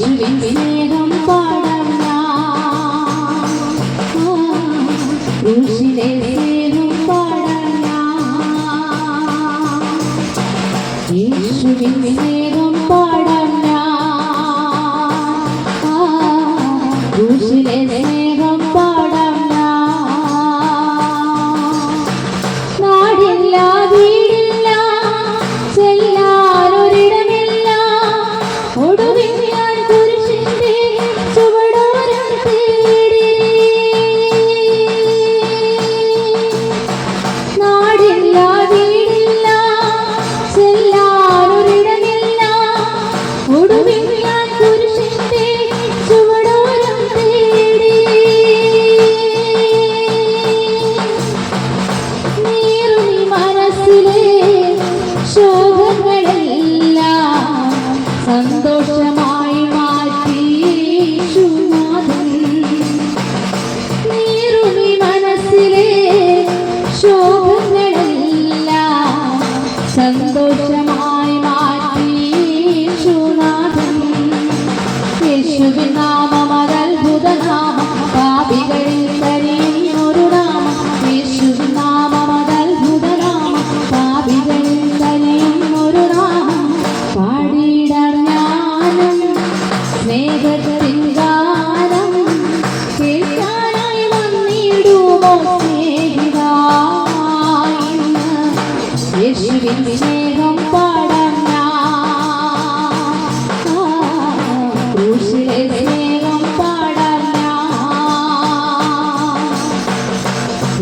യേശുവിൻ സ്നേഹം പാടാം ക്രൂശിലെ സ്നേഹം പാടാം യേശുവിൻ സ്നേഹം പാടാം ക്രൂശിലെ സ്നേഹം പാടാം നാടില്ല വീടില്ല ചെല്ലാനൊരിടമില്ല ഒടുവിൽ ഞാൻ കുരിശിന്റെ ചുവടോരം തേടി നാടില്ല വീടില്ല ചെല്ലാനൊരിടമില്ല ഒടുവിൽ ഞാൻ കുരിശിന്റെ ചുവടോരം തേടി നീറുനി മനസ്സിലെ ശോകങ്ങളെല്ലാം സന്തോഷമായി മാറ്റി യേശുനാഥൻ നീറുനി മനസ്സിലെ ശോകങ്ങളെല്ലാം സന്തോഷമായി മാറ്റി യേശുനാഥൻ യേശുവിൻ നാമം അത്ഭുത നാമം പാപികളിൽ കരയുന്നൊരു നാമം യേശുവിൻ നാമം അത്ഭുത നാമം പാപികളിൽ കരയുന്നൊരു നാമം പാടിയിടാം ഞാനും സ്നേഹത്തിൻ ഗാനം കേൾക്കാനായി വന്നിടുമോ സ്നേഹിതാ ഇന്ന് യേശുവിൻ സ്നേഹം പാടാം ക്രൂശിലെ സ്നേഹം പാടാം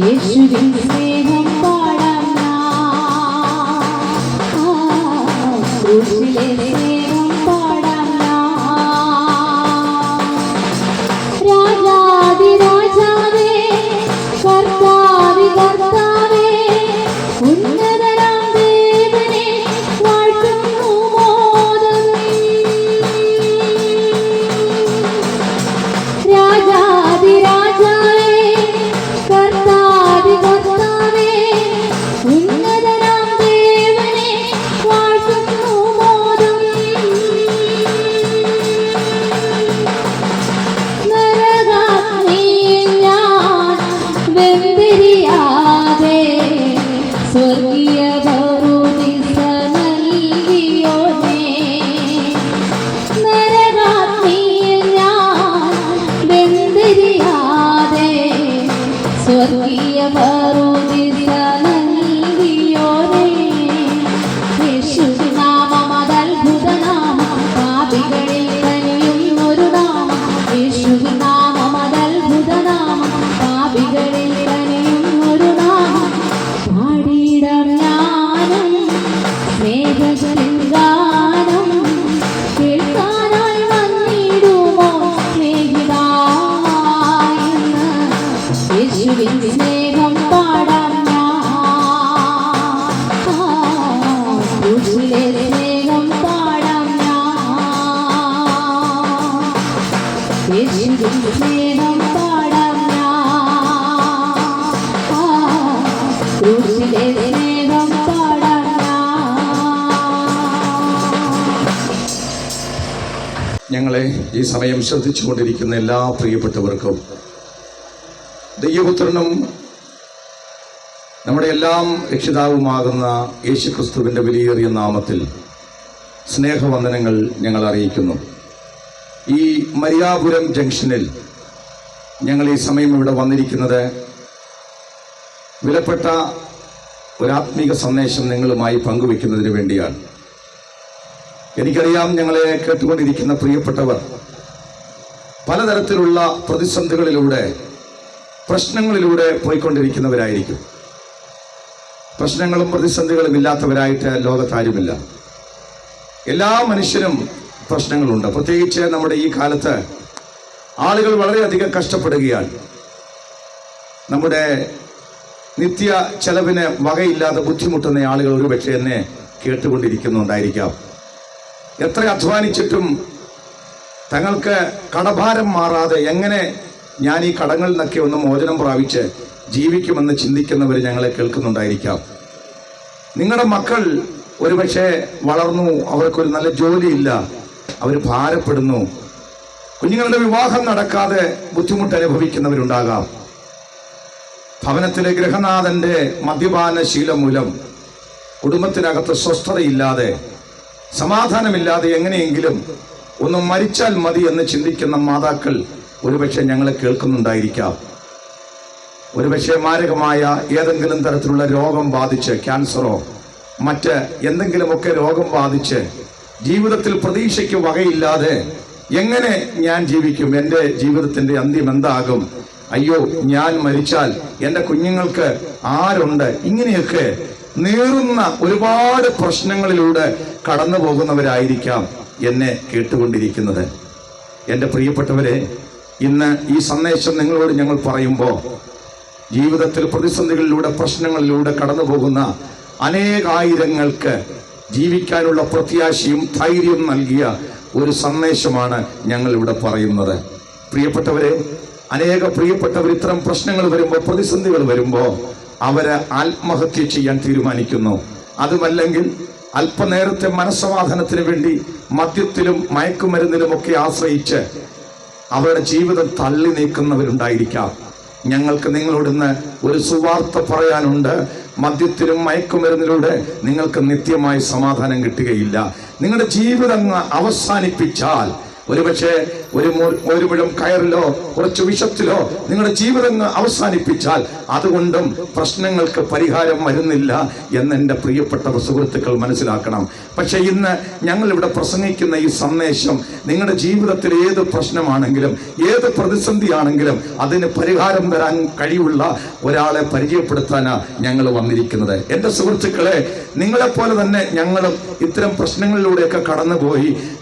യേശുവിൻ സ്നേഹം പാടാം ക്രൂശിലെ സ്നേഹം പാടാം രാജാതിരാജാവേ കർത്താവി കർത്താവേ ഉന്നതനാം ദേവനെ വാഴ്ത്തുന്നു മോദം രാജാതിരാജാവേ കർത്താവി കർത്താവേ ഉന്നതനാം ദേവനെ വാഴ്ത്തുന്നു മോദം നരകാഗ്നിയിൽ ഞാൻ വെന്തിരിയാതെ സ്വർഗീയ പറുദീസ നൽകിയോനേ നരകാഗ്നിയിൽ ഞാൻ വെന്തിരിയാതെ സ്വർഗീയ പറുദീസ നൽകിയോനേ യേശുവിൻ നാമം അത്ഭുത നാമം പാപികളിൽ കനിയുന്നൊരു നാമം യേശുവിൻ നാമം അത്ഭുത നാമം പാപികളിൽ കനിയുന്നൊരു നാമം പാടിയിടാം ഞാനും സ്നേഹത്തിൻ ഗാനം കേൾക്കാനായി വന്നിടുമോ സ്നേഹിതാ ഇന്ന് യേശുവിൻ സ്നേഹം പാടാം ക്രൂശിലെ സ്നേഹം പാടാം യേശുവിൻ സ്നേഹം പാടാം ക്രൂശിലെ സ്നേഹം പാടാം ഞങ്ങളെ ഈ സമയം ശ്രദ്ധിച്ചുകൊണ്ടിരിക്കുന്ന എല്ലാ പ്രിയപ്പെട്ടവർക്കും ദൈവപുത്രനും നമ്മുടെ എല്ലാം രക്ഷിതാവുമാകുന്ന യേശുക്രിസ്തുവിൻ്റെ വിലയേറിയ നാമത്തിൽ സ്നേഹവന്ദനങ്ങൾ ഞങ്ങൾ അറിയിക്കുന്നു. ഈ മരിയാപുരം ജംഗ്ഷനിൽ ഞങ്ങൾ ഈ സമയം ഇവിടെ വന്നിരിക്കുന്നത് വിലപ്പെട്ട ഒരാത്മീക സന്ദേശം നിങ്ങളുമായി പങ്കുവെക്കുന്നതിന് വേണ്ടിയാണ്. എനിക്കറിയാം, ഞങ്ങളെ കേട്ടുകൊണ്ടിരിക്കുന്ന പ്രിയപ്പെട്ടവർ പലതരത്തിലുള്ള പ്രതിസന്ധികളിലൂടെ പ്രശ്നങ്ങളിലൂടെ പോയിക്കൊണ്ടിരിക്കുന്നവരായിരിക്കും. പ്രശ്നങ്ങളും പ്രതിസന്ധികളും ഇല്ലാത്തവരായിട്ട് ലോകത്താരുമില്ല. എല്ലാ മനുഷ്യരും പ്രശ്നങ്ങളുണ്ട്. പ്രത്യേകിച്ച് നമ്മുടെ ഈ കാലത്ത് ആളുകൾ വളരെയധികം കഷ്ടപ്പെടുകയാണ്. നമ്മുടെ നിത്യ ചെലവിന് വകയില്ലാതെ ബുദ്ധിമുട്ടുന്ന ആളുകൾ ഒരുപക്ഷെ എന്നെ കേട്ടുകൊണ്ടിരിക്കുന്നുണ്ടായിരിക്കാം. എത്ര അധ്വാനിച്ചിട്ടും തങ്ങൾക്ക് കടഭാരം മാറാതെ എങ്ങനെ ഞാൻ ഈ കടങ്ങളിൽ നിന്നൊക്കെ ഒന്ന് മോചനം പ്രാപിച്ച് ജീവിക്കുമെന്ന് ചിന്തിക്കുന്നവർ ഞങ്ങളെ കേൾക്കുന്നുണ്ടായിരിക്കാം. നിങ്ങളുടെ മക്കൾ ഒരുപക്ഷെ വളർന്നു, അവർക്കൊരു നല്ല ജോലിയില്ല, അവർ ഭാരപ്പെടുന്നു, കുഞ്ഞുങ്ങളുടെ വിവാഹം നടക്കാതെ ബുദ്ധിമുട്ട് അനുഭവിക്കുന്നവരുണ്ടാകാം. ഭവനത്തിലെ ഗൃഹനാഥന്റെ മദ്യപാന ശീലം മൂലം കുടുംബത്തിനകത്ത് സ്വസ്ഥതയില്ലാതെ സമാധാനമില്ലാതെ എങ്ങനെയെങ്കിലും ഒന്ന് മരിച്ചാൽ മതി എന്ന് ചിന്തിക്കുന്ന മാതാക്കൾ ഒരുപക്ഷെ ഞങ്ങളെ കേൾക്കുന്നുണ്ടായിരിക്കാം. ഒരുപക്ഷെ മാരകമായ ഏതെങ്കിലും തരത്തിലുള്ള രോഗം ബാധിച്ച്, ക്യാൻസറോ മറ്റ് എന്തെങ്കിലുമൊക്കെ രോഗം ബാധിച്ച് ജീവിതത്തിൽ പ്രതീക്ഷയ്ക്ക് വകയില്ലാതെ എങ്ങനെ ഞാൻ ജീവിക്കും, എൻ്റെ ജീവിതത്തിൻ്റെ അന്ത്യം എന്താകും, അയ്യോ ഞാൻ മരിച്ചാൽ എൻ്റെ കുഞ്ഞുങ്ങൾക്ക് ആരുണ്ട്, ഇങ്ങനെയൊക്കെ നീറുന്ന ഒരുപാട് പ്രശ്നങ്ങളിലൂടെ കടന്നു പോകുന്നവരായിരിക്കാം എന്നെ കേട്ടുകൊണ്ടിരിക്കുന്നത്. എൻ്റെ പ്രിയപ്പെട്ടവരെ, ഇന്ന് ഈ സന്ദേശം നിങ്ങളോട് ഞങ്ങൾ പറയുമ്പോൾ ജീവിതത്തിൽ പ്രതിസന്ധികളിലൂടെ പ്രശ്നങ്ങളിലൂടെ കടന്നു പോകുന്ന അനേകായിരങ്ങൾക്ക് ജീവിക്കാനുള്ള പ്രത്യാശയും ധൈര്യവും നൽകിയ ഒരു സന്ദേശമാണ് ഞങ്ങൾ ഇവിടെ പറയുന്നത്. പ്രിയപ്പെട്ടവരെ, അനേക പ്രിയപ്പെട്ടവർ ഇത്തരം പ്രശ്നങ്ങൾ വരുമ്പോൾ, പ്രതിസന്ധികൾ വരുമ്പോൾ അവര് ആത്മഹത്യ ചെയ്യാൻ തീരുമാനിക്കുന്നു. അതുമല്ലെങ്കിൽ അല്പനേരത്തെ മനസ്സമാധാനത്തിന് വേണ്ടി മദ്യത്തിലും മയക്കുമരുന്നിലുമൊക്കെ ആശ്രയിച്ച് അവരുടെ ജീവിതം തള്ളി നീക്കുന്നവരുണ്ടായിരിക്കാം. ഞങ്ങൾക്ക് നിങ്ങളോടിന്ന് ഒരു സുവാർത്ത പറയാനുണ്ട്. മദ്യത്തിലും മയക്കുമരുന്നിലൂടെ നിങ്ങൾക്ക് നിത്യമായ സമാധാനം കിട്ടുകയില്ല. നിങ്ങളുടെ ജീവിതം അവസാനിപ്പിച്ചാൽ, ഒരുപക്ഷെ ഒരു മുഴം കയറിലോ കുറച്ച് വിഷത്തിലോ നിങ്ങളുടെ ജീവിതം അവസാനിപ്പിച്ചാൽ അതുകൊണ്ടും പ്രശ്നങ്ങൾക്ക് പരിഹാരം വരുന്നില്ല എന്ന് എൻ്റെ പ്രിയപ്പെട്ട സുഹൃത്തുക്കൾ മനസ്സിലാക്കണം. പക്ഷെ ഇന്ന് ഞങ്ങൾ ഇവിടെ പ്രസംഗിക്കുന്ന ഈ സന്ദേശം നിങ്ങളുടെ ജീവിതത്തിൽ ഏത് പ്രശ്നമാണെങ്കിലും ഏത് പ്രതിസന്ധിയാണെങ്കിലും അതിന് പരിഹാരം തരാൻ കഴിവുള്ള ഒരാളെ പരിചയപ്പെടുത്താനാണ് ഞങ്ങൾ വന്നിരിക്കുന്നത്. എൻ്റെ സുഹൃത്തുക്കളെ, നിങ്ങളെപ്പോലെ തന്നെ ഞങ്ങളും ഇത്തരം പ്രശ്നങ്ങളിലൂടെയൊക്കെ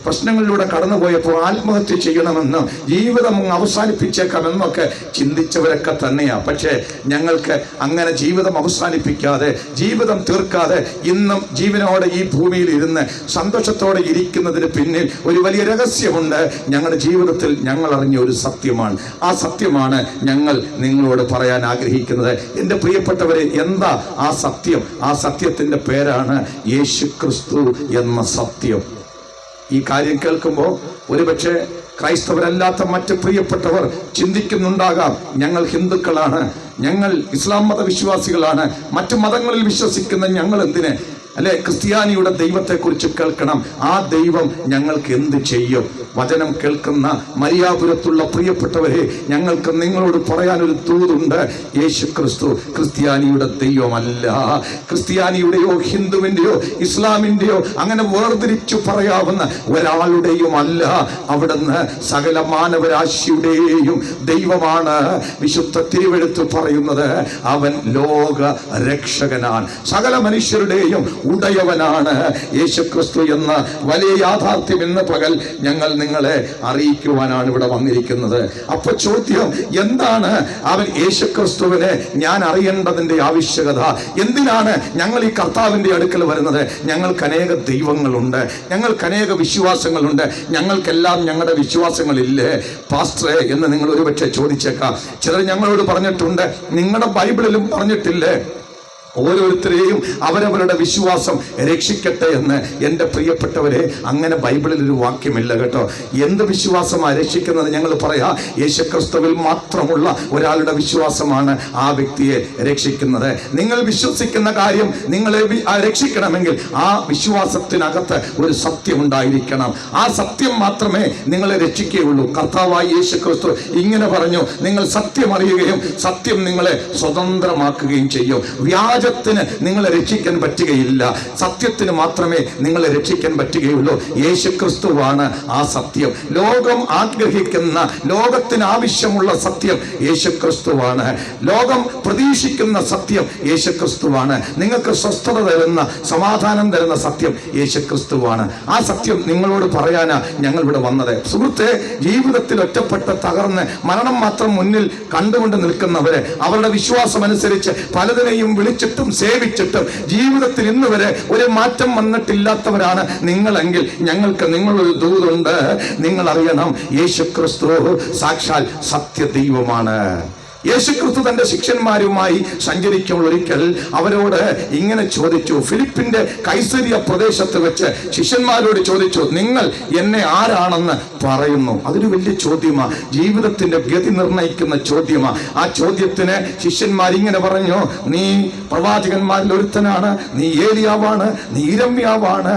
പ്രശ്നങ്ങളിലൂടെ കടന്നുപോയപ്പോൾ ആത്മഹത്യ ചെയ്യണമെന്നും ജീവിതം അവസാനിപ്പിച്ചേക്കാമെന്നൊക്കെ ചിന്തിച്ചവരൊക്കെ തന്നെയാണ്. പക്ഷേ ഞങ്ങൾക്ക് അങ്ങനെ ജീവിതം അവസാനിപ്പിക്കാതെ, ജീവിതം തീർക്കാതെ ഇന്നും ജീവനോടെ ഈ ഭൂമിയിൽ ഇരുന്ന് സന്തോഷത്തോടെ ഇരിക്കുന്നതിന് പിന്നിൽ ഒരു വലിയ രഹസ്യമുണ്ട്. ഞങ്ങളുടെ ജീവിതത്തിൽ ഞങ്ങൾ അറിഞ്ഞ ഒരു സത്യമാണ്. ആ സത്യമാണ് ഞങ്ങൾ നിങ്ങളോട് പറയാൻ ആഗ്രഹിക്കുന്നത്. എൻ്റെ പ്രിയപ്പെട്ടവരെ, എന്താ ആ സത്യം? ആ സത്യത്തിൻ്റെ പേരാണ് യേശുക്രിസ്തു എന്ന സത്യം. ഈ കാര്യം കേൾക്കുമ്പോൾ ഒരുപക്ഷെ ക്രൈസ്തവരല്ലാത്ത മറ്റ് പ്രിയപ്പെട്ടവർ ചിന്തിക്കുന്നുണ്ടാകാം, ഞങ്ങൾ ഹിന്ദുക്കളാണ്, ഞങ്ങൾ ഇസ്ലാം മതവിശ്വാസികളാണ്, മറ്റു മതങ്ങളിൽ വിശ്വസിക്കുന്ന ഞങ്ങൾ എന്തിന് അല്ലെ ക്രിസ്ത്യാനിയുടെ ദൈവത്തെക്കുറിച്ച് കേൾക്കണം? ആ ദൈവം ഞങ്ങൾക്ക് എന്ത് ചെയ്യും? വചനം കേൾക്കുന്ന മരിയാപുരത്തുള്ള പ്രിയപ്പെട്ടവരെ, ഞങ്ങൾക്ക് നിങ്ങളോട് പറയാനൊരു ദൂതുണ്ട്. യേശുക്രിസ്തു ക്രിസ്ത്യാനിയുടെ ദൈവമല്ല. ക്രിസ്ത്യാനിയുടെയോ ഹിന്ദുവിൻ്റെയോ ഇസ്ലാമിൻ്റെയോ അങ്ങനെ വേർതിരിച്ചു പറയാവുന്ന ഒരാളുടെയും അല്ല. അവിടുന്ന് സകല മാനവരാശിയുടെയും ദൈവമാണ്. വിശുദ്ധ തിരുവെഴുത്ത് പറയുന്നത് അവൻ ലോക രക്ഷകനാണ്, സകല മനുഷ്യരുടെയും ഉടയവനാണ്. യേശുക്രിസ്തു എന്ന വലിയ യാഥാർത്ഥ്യം ഇന്ന് പകൽ ഞങ്ങൾ നിങ്ങളെ അറിയിക്കുവാനാണ് ഇവിടെ വന്നിരിക്കുന്നത്. അപ്പൊ ചോദ്യം എന്താണ്? അവൻ യേശുക്രിസ്തുവിനെ ഞാൻ അറിയേണ്ടതിന്റെ ആവശ്യകത എന്തിനാണ്? ഞങ്ങൾ ഈ കർത്താവിന്റെ അടുക്കൽ വരുന്നത്. ഞങ്ങൾക്ക് അനേക ദൈവങ്ങളുണ്ട്, ഞങ്ങൾക്ക് അനേക വിശ്വാസങ്ങളുണ്ട്, ഞങ്ങൾക്കെല്ലാം ഞങ്ങളുടെ വിശ്വാസങ്ങളില്ലേ പാസ്റ്ററെ എന്ന് നിങ്ങൾ ഒരുപക്ഷെ ചോദിച്ചേക്കാം. ചിലർ ഞങ്ങളോട് പറഞ്ഞിട്ടുണ്ട്, നിങ്ങളുടെ ബൈബിളിലും പറഞ്ഞിട്ടില്ലേ ഓരോരുത്തരെയും അവരവരുടെ വിശ്വാസം രക്ഷിക്കട്ടെ എന്ന്? എൻ്റെ പ്രിയപ്പെട്ടവരെ, അങ്ങനെ ബൈബിളിൽ ഒരു വാക്യമില്ല കേട്ടോ. എന്ത് വിശ്വാസമാണ് രക്ഷിക്കുന്നത്? ഞങ്ങൾ പറയാ യേശുക്രിസ്തുവിൽ മാത്രമുള്ള ഒരാളുടെ വിശ്വാസമാണ് ആ വ്യക്തിയെ രക്ഷിക്കുന്നത്. നിങ്ങൾ വിശ്വസിക്കുന്ന കാര്യം നിങ്ങളെ രക്ഷിക്കണമെങ്കിൽ ആ വിശ്വാസത്തിനകത്ത് ഒരു സത്യം ഉണ്ടായിരിക്കണം. ആ സത്യം മാത്രമേ നിങ്ങളെ രക്ഷിക്കുകയുള്ളൂ. കർത്താവായ യേശുക്രിസ്തു ഇങ്ങനെ പറഞ്ഞു, നിങ്ങൾ സത്യം അറിയുകയും സത്യം നിങ്ങളെ സ്വതന്ത്രമാക്കുകയും ചെയ്യും. വ്യാജത്തിന് നിങ്ങളെ രക്ഷിക്കാൻ പറ്റുകയില്ല, സത്യത്തിന് മാത്രമേ നിങ്ങളെ രക്ഷിക്കാൻ പറ്റുകയുള്ളൂ. യേശുക്രിസ്തുവാണ് ആ സത്യം. ലോകം ആഗ്രഹിക്കുന്ന, ലോകത്തിന് ആവശ്യമുള്ള സത്യം യേശുക്രിസ്തുവാണ്. ലോകം പ്രതീക്ഷിക്കുന്ന സത്യം യേശുക്രിസ്തുവാണ്. നിങ്ങൾക്ക് സ്വസ്ഥത തരുന്ന, സമാധാനം തരുന്ന സത്യം യേശുക്രിസ്തുവാണ്. ആ സത്യം നിങ്ങളോട് പറയാനാ ഞങ്ങൾ ഇവിടെ വന്നത്. സുഹൃത്തെ, ജീവിതത്തിൽ ഒറ്റപ്പെട്ട് തകർന്ന് മരണം മാത്രം മുന്നിൽ കണ്ടുകൊണ്ട് നിൽക്കുന്നവരെ, അവരുടെ വിശ്വാസം അനുസരിച്ച് പലതിനെയും വിളിച്ചിട്ടും സേവിച്ചിട്ടും ജീവിതത്തിൽ ഇന്ന് വരെ ഒരു മാറ്റം വന്നിട്ടില്ലാത്തവരാണ് നിങ്ങളെങ്കിൽ ഞങ്ങൾക്ക് നിങ്ങളൊരു ദൂതുണ്ട്. നിങ്ങൾ അറിയണം, യേശുക്രിസ്തു സാക്ഷാൽ സത്യദൈവമാണ്. യേശുക്രിസ്തു തന്റെ ശിഷ്യന്മാരുമായി സഞ്ചരിക്കുമ്പോൾ ഒരിക്കൽ അവരോട് ഇങ്ങനെ ചോദിച്ചു. ഫിലിപ്പിന്റെ കൈസരിയ പ്രദേശത്ത് വെച്ച് ശിഷ്യന്മാരോട് ചോദിച്ചു, നിങ്ങൾ എന്നെ ആരാണെന്ന് പറയുന്നു? അതൊരു വലിയ ചോദ്യമാണ്, ജീവിതത്തിന്റെ ഗതി നിർണയിക്കുന്ന ചോദ്യമാണ്. ആ ചോദ്യത്തിന് ശിഷ്യന്മാർ ഇങ്ങനെ പറഞ്ഞു, നീ പ്രവാചകന്മാരിൽ ഒരുത്തനാണ്, നീ ഏലിയാവാണ്, നീ യിരെമ്യാവാണ്,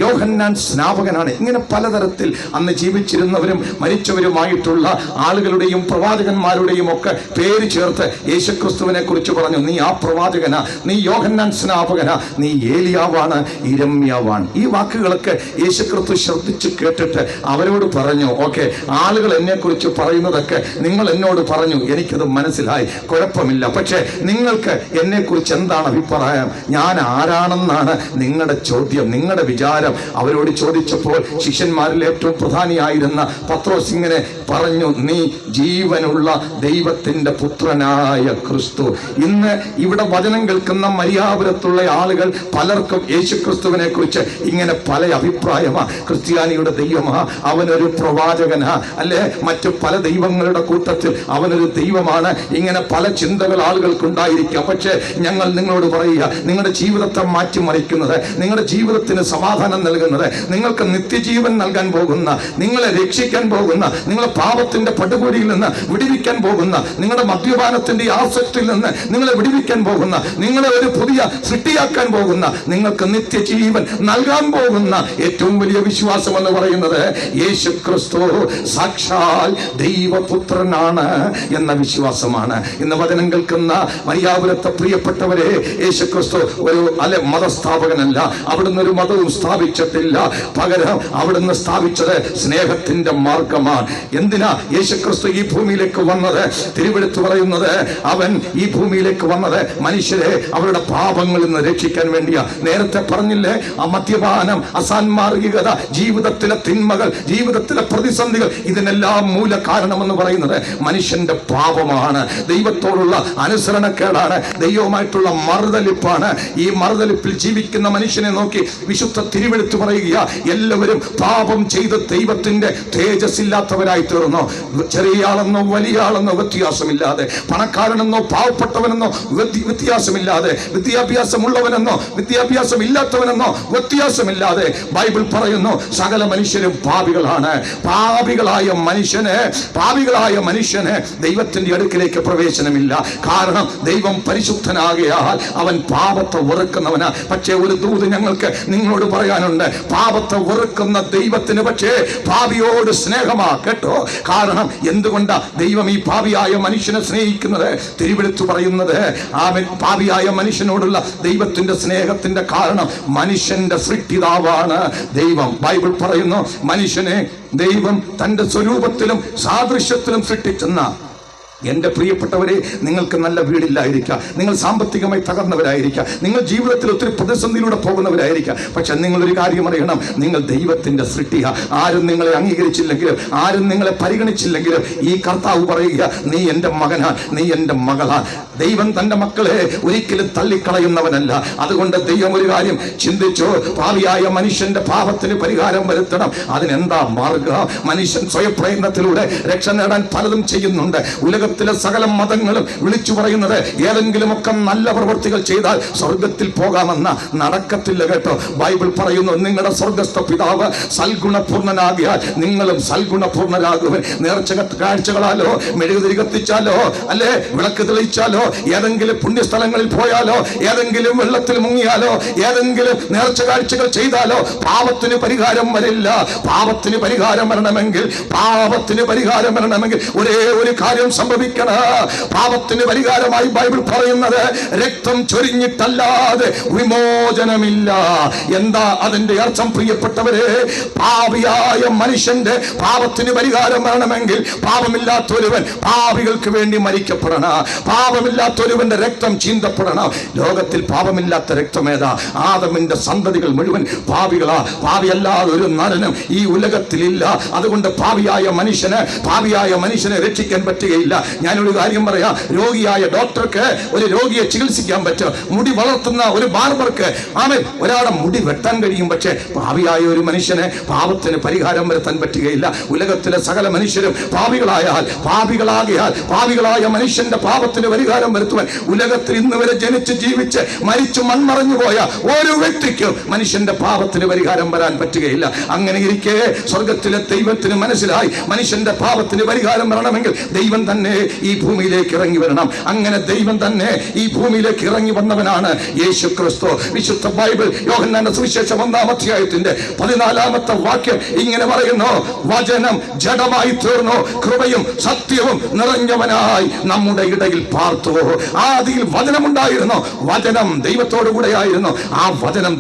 യോഹന്നാൻ സ്നാപകനാണ്. ഇങ്ങനെ പലതരത്തിൽ അന്ന് ജീവിച്ചിരുന്നവരും മരിച്ചവരുമായിട്ടുള്ള ആളുകളുടെയും പ്രവാചകന്മാരുടെയും ഒക്കെ പേര് ചേർത്ത് യേശുക്രിസ്തുവിനെ കുറിച്ച് പറഞ്ഞു. നീ ആ പ്രവാചകനാ, നീ യോഹന്നാൻ സ്നാപകനാ, നീ ഏലിയാവാണ്, യിരെമ്യാവാണ്. ഈ വാക്കുകളൊക്കെ യേശുക്രിസ്തു ശ്രദ്ധിച്ച് കേട്ടിട്ട് അവരോട് പറഞ്ഞു, ഓക്കെ, ആളുകൾ എന്നെ കുറിച്ച് പറയുന്നതൊക്കെ നിങ്ങൾ എന്നോട് പറഞ്ഞു, എനിക്കത് മനസ്സിലായി, കുഴപ്പമില്ല. പക്ഷെ നിങ്ങൾക്ക് എന്നെ കുറിച്ച് എന്താണ് അഭിപ്രായം? ഞാൻ ആരാണെന്നാണ് നിങ്ങളുടെ ചോദ്യം, നിങ്ങളുടെ വിചാരം? അവരോട് ചോദിച്ചപ്പോൾ ശിഷ്യന്മാരിൽ ഏറ്റവും പ്രധാനിയായിരുന്ന പത്രോസ് ഇങ്ങനെ പറഞ്ഞു, നീ ജീവനുള്ള ദൈവത്തിന്റെ പുത്രനായ ക്രിസ്തു. ഇന്ന് ഇവിടെ വചനം കേൾക്കുന്ന മരിയാപുരത്തുള്ള ആളുകൾ പലർക്കും യേശുക്രിസ്തുവിനെ കുറിച്ച് ഇങ്ങനെ പല അഭിപ്രായമാ. ക്രിസ്ത്യാനിയുടെ ദൈവമാ, അവനൊരു പ്രവാചകനാ, അല്ലെ മറ്റു പല ദൈവങ്ങളുടെ കൂട്ടത്തിൽ അവനൊരു ദൈവമാണ്. ഇങ്ങനെ പല ചിന്തകൾ ആളുകൾക്കുണ്ടായിരിക്കാം. പക്ഷേ ഞങ്ങൾ നിങ്ങളോട് പറയുക, നിങ്ങളുടെ ജീവിതത്തെ മാറ്റിമറിക്കുന്നത്, നിങ്ങളുടെ ജീവിതത്തിന് സമാധാനം നൽകുന്നത്, നിങ്ങൾക്ക് നിത്യജീവൻ നൽകാൻ പോകുന്ന, നിങ്ങളെ രക്ഷിക്കാൻ പോകുന്ന, നിങ്ങളെ പാപത്തിന്റെ പടുകൂടിയിൽ നിന്ന് വിടുവിക്കാൻ പോകുന്ന, നിങ്ങളുടെ മദ്യപാനത്തിന്റെ ആസക്തിയിൽ നിന്ന് നിങ്ങളെ വിടുവിക്കാൻ പോകുന്ന, നിങ്ങളെ ഒരു പുതിയ സൃഷ്ടിയാക്കാൻ പോകുന്ന, നിങ്ങൾക്ക് നിത്യജീവൻ നൽകാൻ പോകുന്ന ഏറ്റവും വലിയ വിശ്വാസം എന്ന് പറയുന്നത് യേശുക്രിസ്തു സാക്ഷാൽ ദൈവപുത്രനാണ് എന്ന വിശ്വാസമാണ്. ഇന്ന് വചനം കേൾക്കുന്ന മരിയാപുരത്തെ പ്രിയപ്പെട്ടവരെ, യേശുക്രിസ്തു ഒരു മതസ്ഥാപകനല്ല. അവിടുന്ന് ഒരു മതവും സ്ഥാപിച്ചിട്ടില്ല. പകരം അവിടുന്ന് സ്ഥാപിച്ചത് സ്നേഹത്തിന്റെ മാർഗമാണ്. എന്തിനാ യേശുക്രിസ്തു ഈ ഭൂമിയിലേക്ക് വന്നത്? തിരുവെടുത്ത് പറയുന്നത്, അവൻ ഈ ഭൂമിയിലേക്ക് വന്നത് മനുഷ്യരെ അവരുടെ പാപങ്ങളിൽ നിന്ന് രക്ഷിക്കാൻ വേണ്ടിയാ. നേരത്തെ പറഞ്ഞില്ലേ, ആ മദ്യപാനം, അസാൻമാർഗികത, ജീവിതത്തിലെ തിന്മകൾ, ജീവിതത്തിലെ പ്രതിസന്ധികൾ, ഇതിനെല്ലാം മൂല കാരണമെന്ന് പറയുന്നത് മനുഷ്യന്റെ പാപമാണ്, ദൈവത്തോടുള്ള അനുസരണക്കേടാണ്, ദൈവവുമായിട്ടുള്ള മറുതലിപ്പാണ്. ഈ മറുതലിപ്പിൽ ജീവിക്കുന്ന മനുഷ്യനെ നോക്കി വിശുദ്ധ തിരുവെടുത്ത് പറയുക, എല്ലാവരും പാപം ചെയ്ത് ദൈവത്തിന്റെ തേജസ് ഇല്ലാത്തവരായി തീർന്നു. ചെറിയ ആളെന്നോ വലിയ ആളെന്നോ വ്യത്യാസമില്ലാതെ, പണക്കാരനെന്നോ പാവപ്പെട്ടവനെന്നോ വ്യത്യാസമില്ലാതെ, വിദ്യാഭ്യാസമുള്ളവനെന്നോ വിദ്യാഭ്യാസം ഇല്ലാത്തവനെന്നോ വ്യത്യാസമില്ലാതെ ബൈബിൾ പറയുന്നു, സകല മനുഷ്യരും പാപികളാണ്. പാപികളായ മനുഷ്യന് ദൈവത്തിന്റെ അടുക്കിലേക്ക് പ്രവേശനമില്ല. കാരണം ദൈവം പരിശുദ്ധനാകയാൽ അവൻ പാപത്തെ വെറുക്കുന്നവനാ. പക്ഷേ ഒരു ദൂത് ഞങ്ങൾക്ക് നിങ്ങളോട് പറയാനുണ്ട്, പാപത്തെ വെറുക്കുന്ന ദൈവത്തിന് പക്ഷേ പാപിയോട് സ്നേഹമാ, കേട്ടോ. കാരണം എന്തുകൊണ്ടാ ദൈവം ഈ പാപിയായ മനുഷ്യനെ സ്നേഹിക്കുന്നത്? തിരുവെടുത്ത് പറയുന്നത്, അവൻ പാപിയായ മനുഷ്യനോടുള്ള ദൈവത്തിന്റെ സ്നേഹത്തിന്റെ കാരണം മനുഷ്യന്റെ സൃഷ്ടിതാവാണ് ദൈവം. ബൈബിൾ പറയുന്നു, മനുഷ്യനെ ദൈവം തന്റെ സ്വരൂപത്തിലും സാദൃശ്യത്തിലും സൃഷ്ടിച്ചെന്ന. എന്റെ പ്രിയപ്പെട്ടവരെ, നിങ്ങൾക്ക് നല്ല വീടില്ലായിരിക്കാം, നിങ്ങൾ സാമ്പത്തികമായി തകർന്നവരായിരിക്കാം, നിങ്ങൾ ജീവിതത്തിൽ ഒത്തിരി പ്രതിസന്ധിയിലൂടെ പോകുന്നവരായിരിക്കാം. പക്ഷെ നിങ്ങളൊരു കാര്യം അറിയണം, നിങ്ങൾ ദൈവത്തിന്റെ സൃഷ്ടിയാ. ആരും നിങ്ങളെ അംഗീകരിച്ചില്ലെങ്കിലും, ആരും നിങ്ങളെ പരിഗണിച്ചില്ലെങ്കിലും, ഈ കർത്താവ് പറയുക, നീ എന്റെ മകനാ, നീ എന്റെ മകളാ. ദൈവം തന്റെ മക്കളെ ഒരിക്കലും തള്ളിക്കളയുന്നവനല്ല. അതുകൊണ്ട് ദൈവം ഒരു കാര്യം ചിന്തിച്ചു, പാപിയായ മനുഷ്യന്റെ പാപത്തിന് പരിഹാരം വരുത്തണം. അതിനെന്താ മാർഗം? മനുഷ്യൻ സ്വയപ്രയത്നത്തിലൂടെ രക്ഷ നേടാൻ പലതും ചെയ്യുന്നുണ്ട്. ഉലകത്തിലെ സകല മതങ്ങളും വിളിച്ചു പറയുന്നത്, ഏതെങ്കിലുമൊക്കെ നല്ല പ്രവൃത്തികൾ ചെയ്താൽ സ്വർഗത്തിൽ പോകാമെന്ന. നടക്കത്തില്ല, കേട്ടോ. ബൈബിൾ പറയുന്നു, നിങ്ങളുടെ സ്വർഗസ്ഥ പിതാവ് സൽഗുണപൂർണനാകിയാൽ നിങ്ങളും സൽഗുണപൂർണരാകുവൻ. നേർച്ച കാഴ്ചകളാലോ, മെഴുകുതിരി കത്തിച്ചാലോ, അല്ലെ വിളക്ക് തെളിയിച്ചാലോ, ഏതെങ്കിലും പുണ്യസ്ഥലങ്ങളിൽ പോയാലോ, ഏതെങ്കിലും വെള്ളത്തിൽ മുങ്ങിയാലോ, ഏതെങ്കിലും നേർച്ച കാഴ്ചകൾ ചെയ്താലോ പാപത്തിന് പരിഹാരം വരില്ല. പാപത്തിന് പരിഹാരം വരണമെങ്കിൽ ഒരേ ഒരു കാര്യം സംഭവിക്കണം. പാപത്തിന് പരിഹാരമായി ബൈബിൾ പറയുന്നത്, രക്തം ചൊരിഞ്ഞിട്ടല്ലാതെ വിമോചനമില്ല. എന്താ അതിന്റെ അർത്ഥം, പ്രിയപ്പെട്ടവരെ? പാപിയായ മനുഷ്യന്റെ പാപത്തിന് പരിഹാരം വരണമെങ്കിൽ പാപമില്ലാത്തൊരുവൻ പാപികൾക്ക് വേണ്ടി മരിക്കപ്പെടണം. പാപമില്ലാത്തൊരുവന്റെ രക്തം ചീന്തപ്പെടണം. ലോകത്തിൽ പാപമില്ലാത്ത രക്തമേതാ? ആദമിന്റെ സന്തതികൾ മുഴുവൻ പാപികളാ. പാപിയല്ലാതെ ഒരു നരനും ഈ ഉലകത്തിലില്ല. അതുകൊണ്ട് പാപിയായ മനുഷ്യനെ രക്ഷിക്കാൻ പറ്റുകയില്ല. ഞാനൊരു കാര്യം പറയാം, രോഗിയായ ഡോക്ടർക്ക് ഒരു രോഗിയെ ചികിത്സിക്കാൻ പറ്റും. മുടി വളർത്തുന്ന ഒരു ബാർബർക്ക് ഒരാളെ മുടി വെട്ടാൻ കഴിയും. പക്ഷേ പാപിയായ ഒരു മനുഷ്യന് പാപത്തിന് പരിഹാരം വരുത്താൻ പറ്റുകയില്ല. ഉലകത്തിലെ സകല മനുഷ്യരും പാപികളായ മനുഷ്യന്റെ പാപത്തിന് പരിഹാരം വരുത്തുവാൻ ഉലകത്തിൽ ഇന്ന് വരെ ജനിച്ച് ജീവിച്ച് മരിച്ചു മൺമറഞ്ഞു പോയ ഓരോ വ്യക്തിക്കും മനുഷ്യന്റെ പാപത്തിന് പരിഹാരം വരാൻ പറ്റുകയില്ല. അങ്ങനെ ഇരിക്കെ സ്വർഗത്തിലെ ദൈവത്തിന് മനസ്സിലായി മനുഷ്യന്റെ പാപത്തിന് പരിഹാരം വരണമെങ്കിൽ ദൈവം തന്നെ ഈ ഭൂമിയിലേക്ക് ഇറങ്ങി വരണം. അങ്ങനെ ദൈവം തന്നെ ഈ ഭൂമിയിലേക്ക് ഇറങ്ങി വന്നവനാണ് യേശു ക്രിസ്തു. വിശുദ്ധ ബൈബിൾ യോഹന്നാന്റെ സുവിശേഷം 1-ാം അധ്യായത്തിന്റെ 14-ാമത്തെ വാക്യം ഇങ്ങനെ പറയുന്നു, വചനം ജഡമായി തീർന്നു, കൃപയും സത്യവും നിറഞ്ഞവനായി നമ്മുടെ ഇടയിൽ പാർത്തു. ആദിയിൽ വചനമുണ്ടായിരുന്നു, വചനം ദൈവത്തോടു കൂടെയായിരുന്നു, ആ വചനം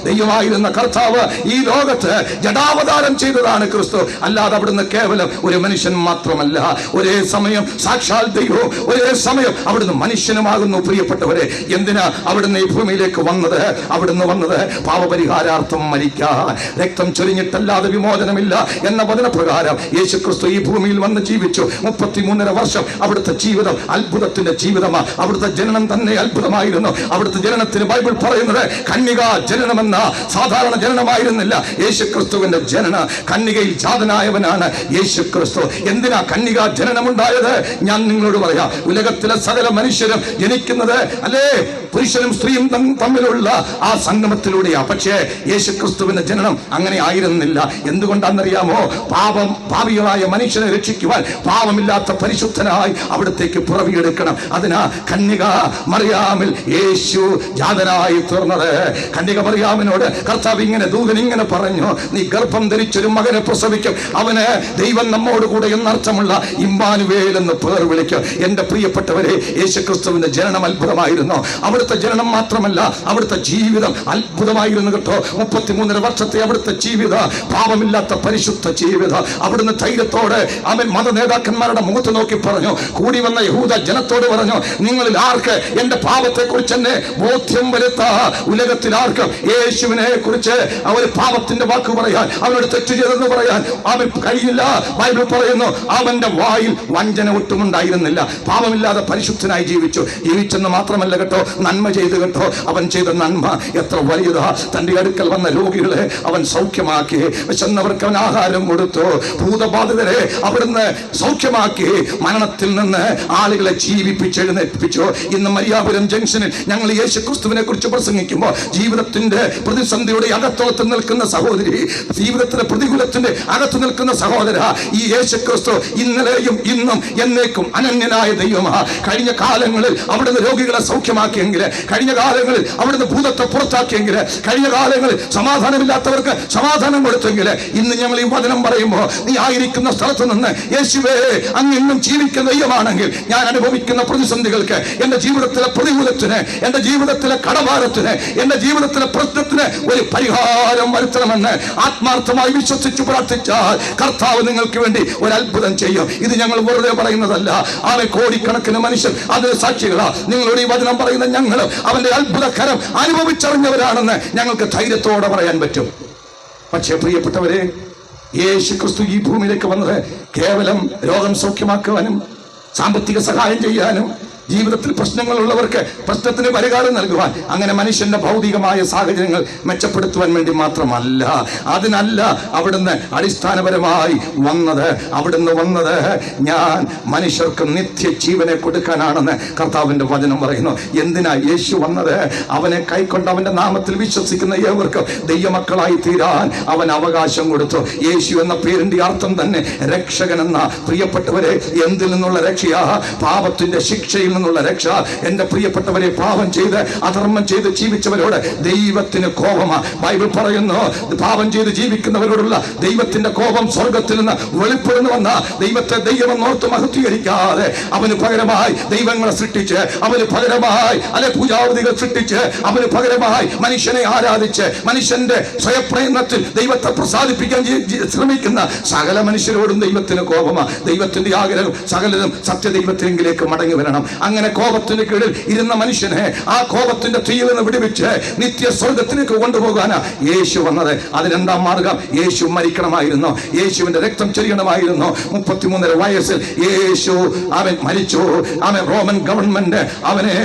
ദൈവമായിരുന്ന കർത്താവ് ഈ ലോകത്ത് ജഡാവതാരം ചെയ്തതാണ് ക്രിസ്തു. അല്ലാതെ അവിടുന്ന് കേവലം ഒരു മനുഷ്യൻ മാത്രമല്ല, ഒരേ സമയം സാക്ഷാൽ ദൈവവും ഒരേ സമയം അവിടുന്ന് മനുഷ്യനുമാകുന്നു. പ്രിയപ്പെട്ടവരെ, എന്തിനാ അവിടുന്ന് ഈ ഭൂമിയിലേക്ക് വന്നത്? അവിടുന്ന് വന്നത് പാപപരിഹാരാർത്ഥം മരിക്കാൻ. രക്തം ചൊരിഞ്ഞിട്ടല്ലാതെ വിമോചനമില്ല എന്ന വചനപ്രകാരം യേശു ക്രിസ്തു ഈ ഭൂമിയിൽ വന്ന് ജീവിച്ചു. 33.5 വർഷം അവിടുത്തെ ജീവിതം അത്ഭുതത്തിന്റെ ജീവിതമാണ്. അവിടുത്തെ ജനനം തന്നെ അത്ഭുതമായിരുന്നു. അവിടുത്തെ ജനനത്തിന് ബൈബിൾ പറയുന്നത് കന്യക ജനനമെന്ന സാധാരണ ജനനമായിരുന്നില്ല. യേശു ക്രിസ്തുവിന്റെ ജനന കന്യകയിൽ ജാതനായവനാണ് യേശു ക്രിസ്തു. എന്തിനാ കന്യക ജനനമുണ്ടായത്? ഞാൻ നിങ്ങളോട് പറയാം, ഉലകത്തിലെ സകല മനുഷ്യരും ജനിക്കുന്നത് അല്ലേ പുരുഷനും സ്ത്രീയും തമ്മിലുള്ള ആ സംഗമത്തിലൂടെയാ. പക്ഷേ യേശു ക്രിസ്തുവിന്റെ ജനനം അങ്ങനെ ആയിരുന്നില്ല. എന്തുകൊണ്ടാണെന്നറിയാമോ? പാപികളായ മനുഷ്യനെ രക്ഷിക്കുവാൻ പാപമില്ലാത്ത പരിശുദ്ധനായി അവിടത്തേക്ക് പിറവിയെടുക്കണം. അതിനാ കന്യക മറിയാമിൽ യേശു ജാതനായി തീർന്നത്. കന്യക മറിയാമിനോട് കർത്താവ് ദൂതൻ ഇങ്ങനെ പറഞ്ഞു, നീ ഗർഭം ധരിച്ചൊരു മകനെ പ്രസവിക്കും, അവന് ദൈവം നമ്മോട് കൂടെ എന്നർത്ഥമുള്ള ഇമ്മാനുവേൽ എന്ന് പേർ വിളിക്കും. എന്റെ പ്രിയപ്പെട്ടവരെ, യേശു ക്രിസ്തുവിന്റെ ജനനം അത്ഭുതമായിരുന്നു. അവിടുത്തെ ജനനം മാത്രമല്ല, അവിടുത്തെ ജീവിതം അത്ഭുതമായിരുന്നു കേട്ടോ. 33.5 വർഷത്തെ അവിടുത്തെ ജീവിതം പാപമില്ലാത്ത പരിശുദ്ധ ജീവിതം. അവിടുന്ന് ധൈര്യത്തോടെ മത നേതാക്കന്മാരുടെ മുഖത്ത് നോക്കി പറഞ്ഞു, കൂടി വന്ന യഹൂദ ജനത്തോട് പറഞ്ഞു, നിങ്ങളിൽ ആർക്ക് എന്റെ പാപത്തെ കുറിച്ച് എന്നെ ബോധ്യം വരുത്താ? ഉലകത്തിൽ ആർക്കും യേശുവിനെ കുറിച്ച് അവർ പാപത്തിന്റെ വാക്ക് പറയാൻ, അവനോട് തെറ്റ് ചെയ്തെന്ന് പറയാൻ അവൻ കഴിയില്ല. ബൈബിൾ പറയുന്നു, അവന്റെ വായിൽ വഞ്ചന ഒട്ടുമുണ്ടായിരുന്നില്ല. പാപമില്ലാതെ പരിശുദ്ധനായി ജീവിച്ചെന്ന് മാത്രമല്ല കേട്ടോ, നന്മ ചെയ്തു കേട്ടോ. അവൻ ചെയ്ത നന്മ എത്ര വലുതാ! തന്റെ അടുക്കൽ വന്ന രോഗികളെ അവൻ സൗഖ്യമാക്കി, വിശന്നവർക്ക് അവൻ ആഹാരം കൊടുത്തു, ഭൂതബാധിതരെ അവിടുന്ന് സൗഖ്യമാക്കി, മരണത്തിൽ നിന്ന് ആളുകളെ ജീവിപ്പിച്ചെഴുന്നേൽപ്പിച്ചു. ഇന്ന് മരിയാപുരം ജംഗ്ഷനിൽ ഞങ്ങൾ യേശു ക്രിസ്തുവിനെ കുറിച്ച് പ്രസംഗിക്കുമ്പോൾ ജീവിതത്തിന്റെ പ്രതിസന്ധിയുടെ അകത്തോളത്ത് നിൽക്കുന്ന സഹോദരി, ജീവിതത്തിന്റെ പ്രതികൂലത്തിന്റെ അകത്ത് നിൽക്കുന്ന സഹോദര, ഈ യേശു ക്രിസ്തു ഇന്നലെയും ഇന്നും എന്നേക്കും അനന്യനായ ദൈവമാ. കഴിഞ്ഞ കാലങ്ങളിൽ അവിടുന്ന് രോഗികളെ സൗഖ്യമാക്കിയെങ്കിൽ, കഴിഞ്ഞ കാലങ്ങളിൽ അവിടുന്ന് ഭൂതത്തെ പുറത്താക്കിയെങ്കിൽ, കഴിഞ്ഞ കാലങ്ങളിൽ സമാധാനമില്ലാത്തവർക്ക് സമാധാനം കൊടുത്തെങ്കിൽ, ഇന്ന് ഞങ്ങൾ ഈ വചനം പറയുമ്പോൾ നീ ആയിരിക്കുന്ന സ്ഥലത്ത് നിന്ന് യേശുവേ അങ്ങ് ഇന്നും ജീവിക്കുന്ന ദൈവമാണെങ്കിൽ ഞാൻ അനുഭവിക്കുന്ന പ്രതിസന്ധികൾക്ക്, എന്റെ ജീവിതത്തിലെ പ്രതികൂലത്തിന്, എന്റെ ജീവിതത്തിലെ കടഭാരത്തിന്, എന്റെ ജീവിതത്തിലെ പ്രശ്നത്തിന് ഒരു പരിഹാരം വരുത്തണമെന്ന് ആത്മാർത്ഥമായി വിശ്വസിച്ച് പ്രാർത്ഥിച്ചാൽ കർത്താവ് നിങ്ങൾക്ക് വേണ്ടി ഒരു അത്ഭുതം ചെയ്യും. ഇത് ഞങ്ങൾ വെറുതെ പറയുന്നതല്ല, അവൻ കോടിക്കണക്കിന് മനുഷ്യൻ അതിന് സാക്ഷികളാ. നിങ്ങളോട് ഈ വചനം പറയുന്ന ഞങ്ങൾ അവന്റെ അത്ഭുതകരം അനുഭവിച്ചറിഞ്ഞവരാണെന്ന് ഞങ്ങൾക്ക് ധൈര്യത്തോടെ പറയാൻ പറ്റും. പക്ഷേ പ്രിയപ്പെട്ടവരെ, യേശു ക്രിസ്തു ഈ ഭൂമിയിലേക്ക് വന്നത് കേവലം രോഗം സൗഖ്യമാക്കുവാനും സാമ്പത്തിക സഹായം ചെയ്യാനും ജീവിതത്തിൽ പ്രശ്നങ്ങളുള്ളവർക്ക് പ്രശ്നത്തിന് പരിഹാരം നൽകുവാൻ, അങ്ങനെ മനുഷ്യന്റെ ഭൗതികമായ സാഹചര്യങ്ങൾ മെച്ചപ്പെടുത്തുവാൻ വേണ്ടി മാത്രമല്ല. അതിനല്ല അവിടുന്ന് അടിസ്ഥാനപരമായി വന്നത്. അവിടുന്ന് വന്നത് ഞാൻ മനുഷ്യർക്ക് നിത്യജീവനെ കൊടുക്കാനാണെന്ന് കർത്താവിന്റെ വചനം പറയുന്നു. എന്തിനാ യേശു വന്നത്? അവനെ കൈക്കൊണ്ട് അവന്റെ നാമത്തിൽ വിശ്വസിക്കുന്ന ഏവർക്കും ദൈവമക്കളായി തീരാൻ അവൻ അവകാശം കൊടുത്തു. യേശു എന്ന പേരിന്റെ അർത്ഥം തന്നെ രക്ഷകൻ എന്ന. പ്രിയപ്പെട്ടവരെ, എന്തിൽ നിന്നുള്ള രക്ഷയാ? പാപത്തിന്റെ ശിക്ഷയിൽ നിന്നുള്ള രക്ഷ. എന്റെ പ്രിയപ്പെട്ടവരെ, പാപം ചെയ്ത് അധർമ്മം ചെയ്ത് ജീവിച്ചവരോട് ദൈവത്തിന് കോപമാ. ബൈബിൾ പറയുന്നു, പാപം ചെയ്ത് ജീവിക്കുന്നവരോടുള്ള ദൈവത്തിന്റെ കോപം സ്വർഗത്തിൽ നിന്ന് വെളിപ്പെടുന്നുവെന്ന. ദൈവത്തെ ദൈവമെന്നോർത്ത് മഹത്വീകരിക്കാതെ അവന് പകരമായി ദൈവങ്ങളെ സൃഷ്ടിച്ച്, അവന് പകരമായി പൂജാവതികൾ സൃഷ്ടിച്ച്, അവന് പകരമായി മനുഷ്യനെ ആരാധിച്ച്, മനുഷ്യന്റെ സ്വയപ്രയത്നത്തിൽ ദൈവത്തെ പ്രസാദിപ്പിക്കാൻ ശ്രമിക്കുന്ന സകല മനുഷ്യരോടും ദൈവത്തിന് കോപമാ. ദൈവത്തിന്റെ ആഗ്രഹം സകലരും സത്യദൈവത്തിലേക്ക് മടങ്ങി വരണം. അങ്ങനെ കോപത്തിന് കീഴിൽ ഇരുന്ന മനുഷ്യനെ ആ കോപത്തിന്റെ തീയിൽ നിന്ന് വിടുവിച്ച് നിത്യ സ്വർഗത്തിലേക്ക് കൊണ്ടുപോകാനാ യേശു വന്നത്. അതിനെന്താ മാർഗം? യേശു മരിക്കണമായിരുന്നു, യേശുവിന്റെ രക്തം ചൊരിയണമായിരുന്നു. 33 വയസ്സിൽ യേശു അവൻ മരിച്ചു. അവൻ റോമൻ ഗവൺമെന്റ് അവനെ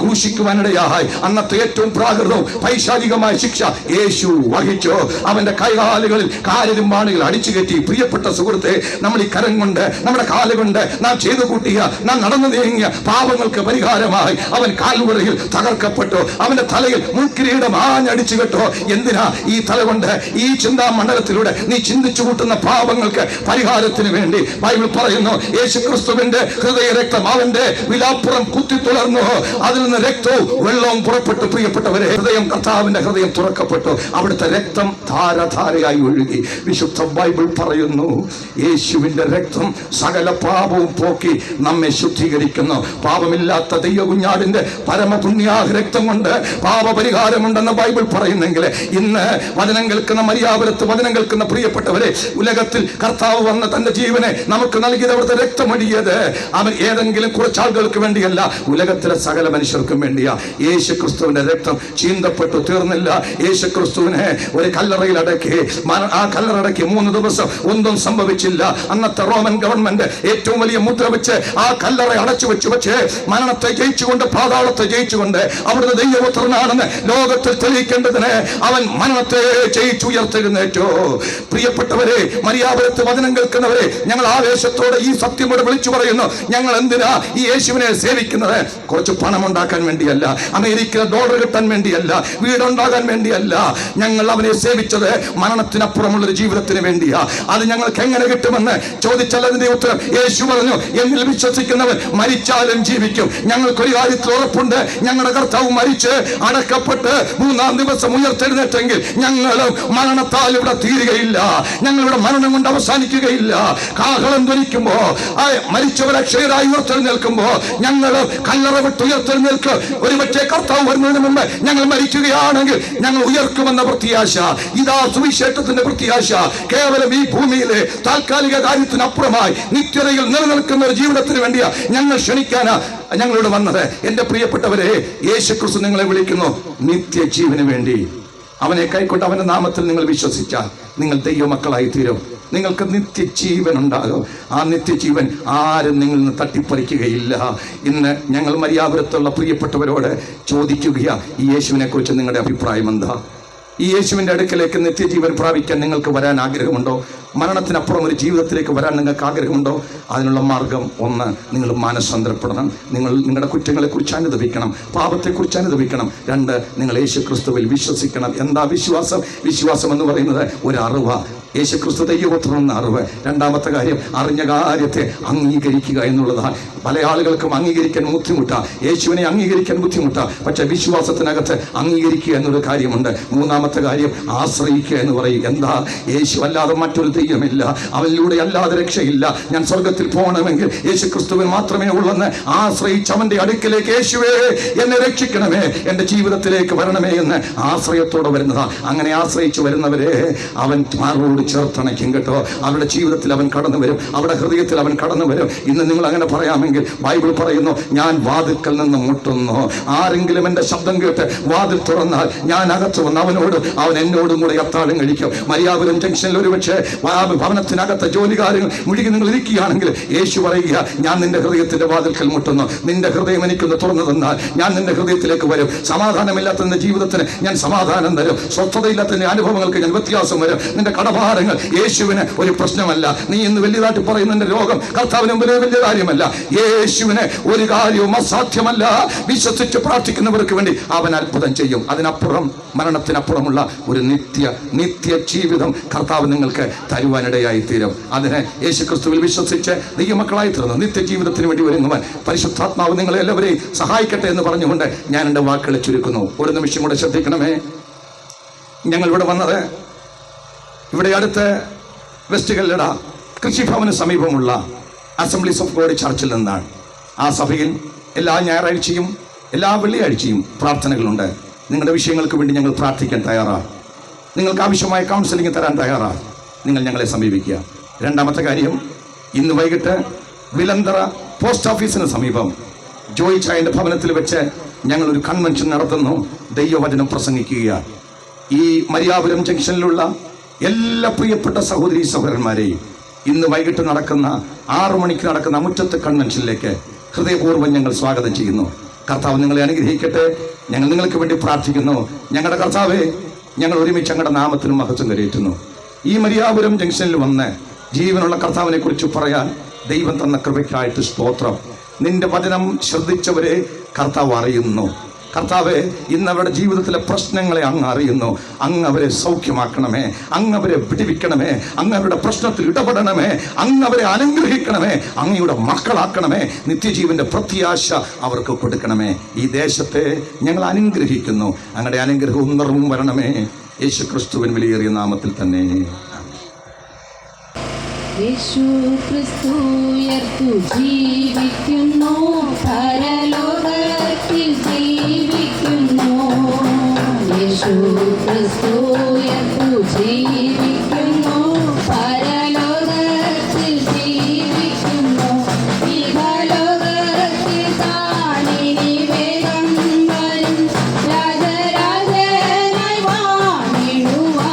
ക്രൂശിക്കുവാനിടയായി. അന്നത്തെ ഏറ്റവും പ്രാകൃതവും പൈശാചികമായ ശിക്ഷ യേശു വഹിച്ചു. അവന്റെ കൈകാലുകളിൽ കാലിരുമ്പാണികൾ അടിച്ചു കയറ്റി. പ്രിയപ്പെട്ട സുഹൃത്തെ, നമ്മൾ ഈ കരം കൊണ്ട്, നമ്മുടെ കാലുകൊണ്ട് നാം ചെയ്തു കൂട്ടിയ, നാം നടന്നു നീങ്ങിയ പാപങ്ങൾക്ക് പരിഹാരമായി അവൻ കാൽവറിയിൽ തകർക്കപ്പെട്ടു. അവന്റെ തലയിൽ മുൾക്കിരീടം ആഞ്ഞടിച്ചു കെട്ടോ. എന്തിനാ? ഈ തല കൊണ്ട്, ഈ ചിന്താ മണ്ഡലത്തിലൂടെ നീ ചിന്തിച്ചു കൂട്ടുന്ന പാപങ്ങൾക്ക് പരിഹാരത്തിന് വേണ്ടി ബൈബിൾ പറയുന്നു, യേശുക്രിസ്തുവിന്റെ ഹൃദയ രക്തം അവന്റെ വിലാപ്പുറം കുത്തി തുളർന്നു. അതിൽ നിന്ന് രക്തവും വെള്ളവും പുറപ്പെട്ടു. പ്രിയപ്പെട്ടവരെ, കർത്താവിന്റെ ഹൃദയം തുറക്കപ്പെട്ടു. അവിടുത്തെ രക്തം ധാരധാരയായി ഒഴുകി. വിശുദ്ധ ബൈബിൾ പറയുന്നു, യേശുവിന്റെ രക്തം സകല പാപവും പോക്കി നമ്മെ ശുദ്ധീകരിക്കുന്നു. പാപമില്ലാത്ത ദൈവ കുഞ്ഞാടിന്റെ പരമപുണ്യാഹ രക്തം കൊണ്ട് പാപപരിഹാരമുണ്ടെന്ന് ബൈബിൾ പറയുന്നെങ്കിൽ, ഇന്ന് വചനം കേൾക്കുന്ന മരിയാപുരത്ത് വചനം കേൾക്കുന്ന പ്രിയപ്പെട്ടവരെ, ഉലകത്തിൽ കർത്താവ് വന്ന തന്റെ ജീവനെ നമുക്ക് നൽകിയത് അവിടുത്തെ രക്തമൊഴുകിയത് അവൻ ഏതെങ്കിലും കുറച്ചാളുകൾക്ക് വേണ്ടിയല്ല, ഉലകത്തിലെ സകല മനുഷ്യർക്കും വേണ്ടിയാ. യേശു ക്രിസ്തുവിന്റെ രക്തം ചീന്തപ്പെട്ടു തീർന്നില്ല. യേശു ക്രിസ്തുവിനെ ഒരു കല്ലറയിൽ അടക്കി. ആ കല്ലറടക്കി 3 ദിവസം ഒന്നും സംഭവിച്ചില്ല. അന്നത്തെ റോമൻ ഗവൺമെന്റ് ഏറ്റവും വലിയ മുദ്ര വെച്ച് ആ കല്ലറ അടച്ചു വെച്ചു. പക്ഷേ മരണത്തെ ജയിച്ചുകൊണ്ട്, പാതാളത്തെ ജയിച്ചുകൊണ്ട് അവിടുന്ന് ദൈവപുത്രനാണെന്ന് ലോകത്തിൽ തെളിയിക്കേണ്ടതിന് അവൻ മരണത്തെ ജയിച്ചുയർത്തെഴുന്നേറ്റു. പ്രിയപ്പെട്ടവരെ, മരിയാപുരത്ത് വചനം കേൾക്കുന്നവരെ, ഞങ്ങൾ ആവേശത്തോടെ ഈ സത്യമോട് വിളിച്ചു പറയുന്നു. ഞങ്ങൾ എന്തിനാ ഈ യേശുവിനെ സേവിക്കുന്നത്? കുറച്ച് പണം ഉണ്ടാക്കാൻ വേണ്ടിയല്ല, അമേരിക്കയിലെ ഡോളർ കിട്ടാൻ വേണ്ടിയല്ല, വീടുണ്ടാകാൻ വേണ്ടിയല്ല. ഞങ്ങൾ അവനെ സേവിച്ചത് മരണത്തിനപ്പുറമുള്ളൊരു ജീവിതത്തിന് വേണ്ടിയാ. അത് ഞങ്ങൾക്ക് എങ്ങനെ കിട്ടുമെന്ന് ചോദിച്ചാൽ അതിന്റെ ഉത്തരം യേശു പറഞ്ഞു, എന്നിൽ വിശ്വസിക്കുന്നവൻ മരിച്ചാലും ജീവിക്കും. ഞങ്ങൾക്കൊരു കാര്യത്തിൽ ഉറപ്പുണ്ട്, ഞങ്ങളുടെ കർത്താവ് മരിച്ച് അടക്കപ്പെട്ട് 3-ാം ദിവസം ഉയർത്തെഴുന്നേറ്റെങ്കിൽ ഞങ്ങളും മരണത്താൽ ഇവിടെ തീരുകയില്ല, ഞങ്ങളുടെ മരണം കൊണ്ട് അവസാനിക്കുകയില്ല. കാഹളം ധ്വനിക്കുമ്പോ, മരിച്ചവരെ അക്ഷയരായി ഉയർത്തെഴുന്നേൽക്കുമ്പോ ഞങ്ങൾ കല്ലറ വിട്ട് ഉയർത്തെഴുന്നേൽക്കും. ഒരുപക്ഷെ കർത്താവ് വരുന്നതിന് മുമ്പ് ഞങ്ങൾ മരിക്കുകയാണെങ്കിൽ ഞങ്ങൾ ഉയർക്കുമെന്ന പ്രത്യാശ. ഇതാ സുവിശേഷത്തിന്റെ പ്രത്യാശ. കേവലം ഈ ഭൂമിയിലെ താൽക്കാലിക കാര്യത്തിനപ്പുറമായി നിത്യതയിൽ നിലനിൽക്കുന്ന ഒരു ജീവിതത്തിന് വേണ്ടിയാ ഞങ്ങൾ ക്ഷണിക്കാനാ ഞങ്ങളോട് വന്നത്. എന്റെ പ്രിയപ്പെട്ടവരെ, യേശുക്രിസ്തു നിങ്ങളെ വിളിക്കുന്നു നിത്യജീവന് വേണ്ടി. അവനെ കൈക്കൊണ്ട് അവന്റെ നാമത്തിൽ നിങ്ങൾ വിശ്വസിച്ചാൽ നിങ്ങൾ ദൈവമക്കളായി തീരും. നിങ്ങൾക്ക് നിത്യജീവൻ ഉണ്ടാകും. ആ നിത്യജീവൻ ആരും നിങ്ങളിൽ നിന്ന് തട്ടിപ്പറിക്കുകയില്ല. ഇന്ന് ഞങ്ങൾ മരിയാപുരത്തുള്ള പ്രിയപ്പെട്ടവരോട് ചോദിക്കുകയാ, ഈ യേശുവിനെ കുറിച്ച് നിങ്ങളുടെ അഭിപ്രായം എന്താ? ഈ യേശുവിൻ്റെ അടുക്കലേക്ക് നിത്യജീവൻ പ്രാപിക്കാൻ നിങ്ങൾക്ക് വരാൻ ആഗ്രഹമുണ്ടോ? മരണത്തിനപ്പുറം ഒരു ജീവിതത്തിലേക്ക് വരാൻ നിങ്ങൾക്ക് ആഗ്രഹമുണ്ടോ? അതിനുള്ള മാർഗം ഒന്ന്, നിങ്ങൾ മാനസാന്തരപ്പെടണം. നിങ്ങൾ നിങ്ങളുടെ കുറ്റങ്ങളെക്കുറിച്ച് അനുദപിക്കണം, പാപത്തെക്കുറിച്ച് അനുദപിക്കണം. 2, നിങ്ങൾ യേശുക്രിസ്തുവിൽ വിശ്വസിക്കണം. എന്താ വിശ്വാസം? വിശ്വാസം എന്ന് പറയുന്നത് ഒരു അറിവാണ്. യേശുക്രിസ്തു ദൈവപുത്രൻ എന്ന അറിവ്. 2ാമത്തെ കാര്യം, അറിഞ്ഞ കാര്യത്തെ അംഗീകരിക്കുക എന്നുള്ളതാണ്. പല ആളുകൾക്കും അംഗീകരിക്കാൻ ബുദ്ധിമുട്ടാണ്, യേശുവിനെ അംഗീകരിക്കാൻ ബുദ്ധിമുട്ടാണ്. പക്ഷെ വിശ്വാസത്തിനകത്ത് അംഗീകരിക്കുക എന്നൊരു കാര്യമുണ്ട്. 3ാമത്തെ കാര്യം, ആശ്രയിക്കുക എന്ന് പറയും. എന്താ? യേശു അല്ലാതെ മറ്റൊരു ദൈവമില്ല, അവനിലൂടെ അല്ലാതെ രക്ഷയില്ല. ഞാൻ സ്വർഗത്തിൽ പോകണമെങ്കിൽ യേശുക്രിസ്തുവിൻ മാത്രമേ ഉള്ളെന്ന് ആശ്രയിച്ച് അവന്റെ അടുക്കലേക്ക്, യേശുവേ എന്നെ രക്ഷിക്കണമേ, എന്റെ ജീവിതത്തിലേക്ക് വരണമേ എന്ന് ആശ്രയത്തോടെ വരുന്നതാണ്. അങ്ങനെ ആശ്രയിച്ച് വരുന്നവരെ അവൻ മാറോട് ചേർത്തണയ്ക്കും കേട്ടോ. അവരുടെ ജീവിതത്തിൽ അവൻ കടന്നു വരും, അവരുടെ ഹൃദയത്തിൽ അവൻ കടന്നു വരും. ഇന്ന് നിങ്ങൾ അങ്ങനെ പറയാമെങ്കിൽ ബൈബിൾ പറയുന്നു, ഞാൻ വാതിൽക്കൽ നിന്ന് മുട്ടുന്നു. ആരെങ്കിലും എൻ്റെ ശബ്ദം കേട്ട് വാതിൽ തുറന്നാൽ ഞാൻ അകത്ത് വന്ന് അവനോട്, അവൻ എന്നോടും കൂടെ അത്താഴം കഴിക്കും. മരിയാപുരം ജംഗ്ഷനിൽ ഒരുപക്ഷെ ഭവനത്തിനകത്തെ ജോലികാര്യങ്ങൾ മുഴുകി നിങ്ങൾ ഇരിക്കുകയാണെങ്കിൽ യേശു പറയുക, ഞാൻ നിന്റെ ഹൃദയത്തിന്റെ വാതിൽക്കൽ മുട്ടുന്നു. നിന്റെ ഹൃദയം എനിക്കൊന്ന് തുറന്നു തന്നാൽ ഞാൻ നിന്റെ ഹൃദയത്തിലേക്ക് വരും. സമാധാനമില്ലാത്ത നിന്റെ ജീവിതത്തിന് ഞാൻ സമാധാനം തരും. സ്വസ്ഥതയില്ലാത്ത നിന്റെ അനുഭവങ്ങൾക്ക് ഞാൻ വ്യത്യാസം വരും. നിന്റെ കടഭാരങ്ങൾ യേശുവിന് ഒരു പ്രശ്നമല്ല. നീ ഇന്ന് വലിയതായിട്ട് പറയുന്ന രോഗം കർത്താവിന് മുമ്പിൽ വലിയ കാര്യമല്ല. യേശുവിന് ഒരു കാര്യവും അസാധ്യമല്ല. വിശ്വസിച്ച് പ്രാർത്ഥിക്കുന്നവർക്ക് വേണ്ടി അവൻ അത്ഭുതം ചെയ്യും. അതിനപ്പുറം, മരണത്തിനപ്പുറമുള്ള ഒരു നിത്യ ജീവിതം കർത്താവ് നിങ്ങൾക്ക് തരുവാനിടയായി തീരും. അതിന് യേശുക്രിസ്തുവിൽ വിശ്വസിച്ച് ദൈവമക്കളായി തീർന്നു നിത്യജീവിതത്തിന് വേണ്ടി ഒരുങ്ങുവാൻ പരിശുദ്ധാത്മാവ് നിങ്ങളെ എല്ലാവരെയും സഹായിക്കട്ടെ എന്ന് പറഞ്ഞുകൊണ്ട് ഞാൻ എൻ്റെ വാക്കുകളെ ചുരുക്കുന്നു. ഒരു നിമിഷം കൂടെ ശ്രദ്ധിക്കണമേ. ഞങ്ങൾ ഇവിടെ വന്നത്, ഇവിടെ അടുത്ത് വെസ്റ്റ് കല്ലട കൃഷിഭവന് സമീപമുള്ള അസംബ്ലീസ് ഓഫ് ഗോഡ് ചർച്ചിൽ നിന്നാണ്. ആ സഭയിൽ എല്ലാ ഞായറാഴ്ചയും എല്ലാ വെള്ളിയാഴ്ചയും പ്രാർത്ഥനകളുണ്ട്. നിങ്ങളുടെ വിഷയങ്ങൾക്ക് വേണ്ടി ഞങ്ങൾ പ്രാർത്ഥിക്കാൻ തയ്യാറാണ്. നിങ്ങൾക്ക് ആവശ്യമായ കൗൺസിലിംഗ് തരാൻ തയ്യാറാണ്. നിങ്ങൾ ഞങ്ങളെ സമീപിക്കുക. 2ാമത്തെ കാര്യം, ഇന്ന് വൈകിട്ട് വിലന്തറ പോസ്റ്റ് ഓഫീസിന് സമീപം ജോയ് ചായന്റെ ഭവനത്തിൽ വെച്ച് ഞങ്ങൾ ഒരു കൺവെൻഷൻ നടത്തുന്നു. ദൈവവചനം പ്രസംഗിക്കുകയാണ്. ഈ മരിയാപുരം ജംഗ്ഷനിലുള്ള എല്ലാ പ്രിയപ്പെട്ട സഹോദരീ സഹോദരന്മാരെയും ഇന്ന് വൈകിട്ട് നടക്കുന്ന 6 മണിക്ക് നടക്കുന്ന മുറ്റത്ത് കൺവെൻഷനിലേക്ക് ഹൃദയപൂർവ്വം ഞങ്ങൾ സ്വാഗതം ചെയ്യുന്നു. കർത്താവ് നിങ്ങളെ അനുഗ്രഹിക്കട്ടെ. ഞങ്ങൾ നിങ്ങൾക്ക് വേണ്ടി പ്രാർത്ഥിക്കുന്നു. ഞങ്ങളുടെ കർത്താവെ, ഞങ്ങൾ ഒരുമിച്ച് ഞങ്ങളുടെ നാമത്തിന് മഹത്വം കരയേറ്റുന്നു. ഈ മരിയാപുരം ജംഗ്ഷനിൽ വന്ന് ജീവനുള്ള കർത്താവിനെ കുറിച്ച് പറയാൻ ദൈവം തന്ന കൃപയ്ക്കായിട്ട് സ്തോത്രം. നിന്റെ വചനം ശ്രദ്ധിച്ചവരെ കർത്താവ് അറിയുന്നു. കർത്താവെ, ഇന്ന് അവരുടെ ജീവിതത്തിലെ പ്രശ്നങ്ങളെ അങ്ങ് അറിയുന്നു. അങ്ങ് അവരെ സൗഖ്യമാക്കണമേ, അങ്ങ് അവരെ വിടുവിക്കണമേ, അങ്ങ് അവരുടെ പ്രശ്നത്തിൽ ഇടപെടണമേ, അങ്ങ് അവരെ അനുഗ്രഹിക്കണമേ, അങ്ങയുടെ മക്കളാക്കണമേ, നിത്യജീവന്റെ പ്രത്യാശ അവർക്ക് കൊടുക്കണമേ. ഈ ദേശത്തെ ഞങ്ങൾ അനുഗ്രഹിക്കുന്നു. അങ്ങയുടെ അനുഗ്രഹവും നിറവും വരണമേ. യേശു ക്രിസ്തുവിൻ വിലയേറിയ നാമത്തിൽ തന്നെ. യേശു ക്രിസ്തു ഉയർത്തു ജീവിക്കുന്നു, പരലോകത്തിൽ ജീവിക്കുന്നു. യേശു ക്രിസ്തു ഉയർത്തു ജീവിക്കുന്നു, പരലോകത്തിൽ ജീവിക്കുന്നു. ഇഹലോകത്തിൽ താനിനി വേഗം വരും, രാജരാജനായി വാണിടുവാൻ.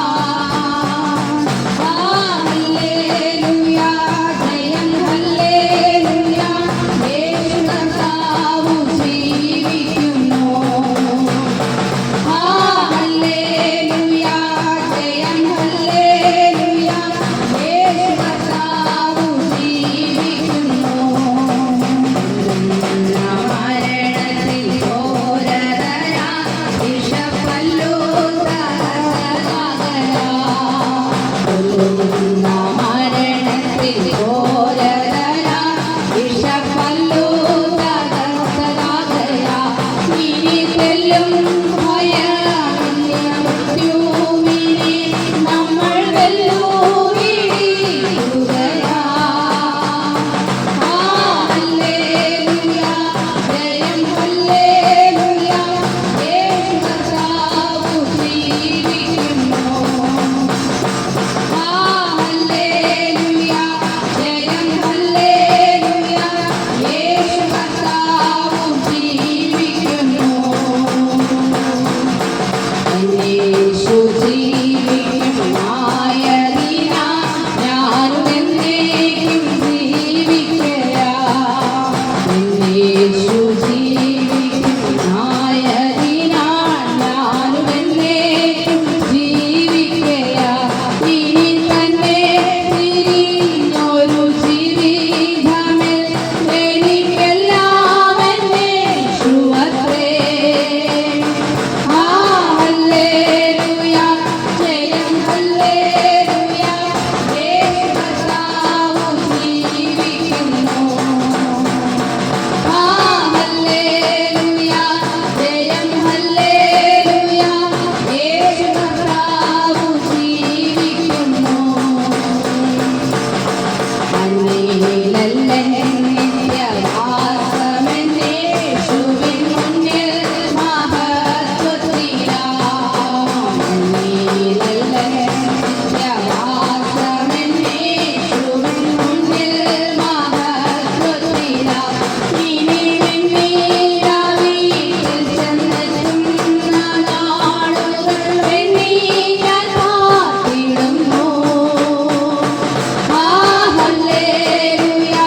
Hallelujah.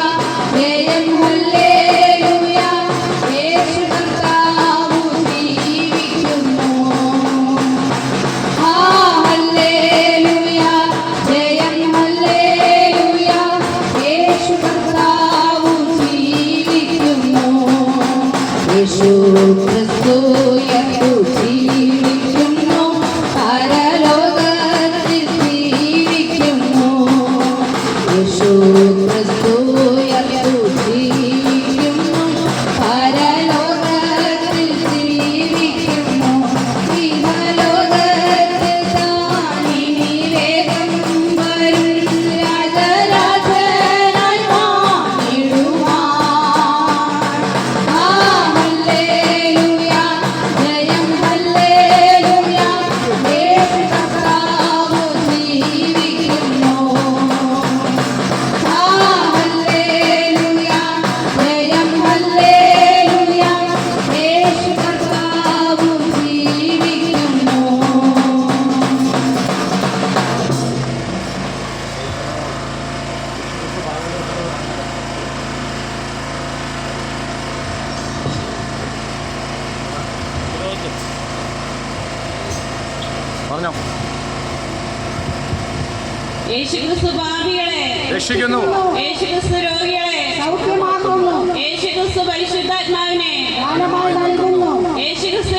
യേശുക്രിസ്തു പാപികളെ രക്ഷിക്കുന്നു. യേശുക്രിസ്തു രോഗികളെ സൗഖ്യമാക്കുന്നു. യേശുക്രിസ്തു പരിശുദ്ധാത്മാവിനെ ദാനമായി നൽകുന്നു. യേശുക്രിസ്തു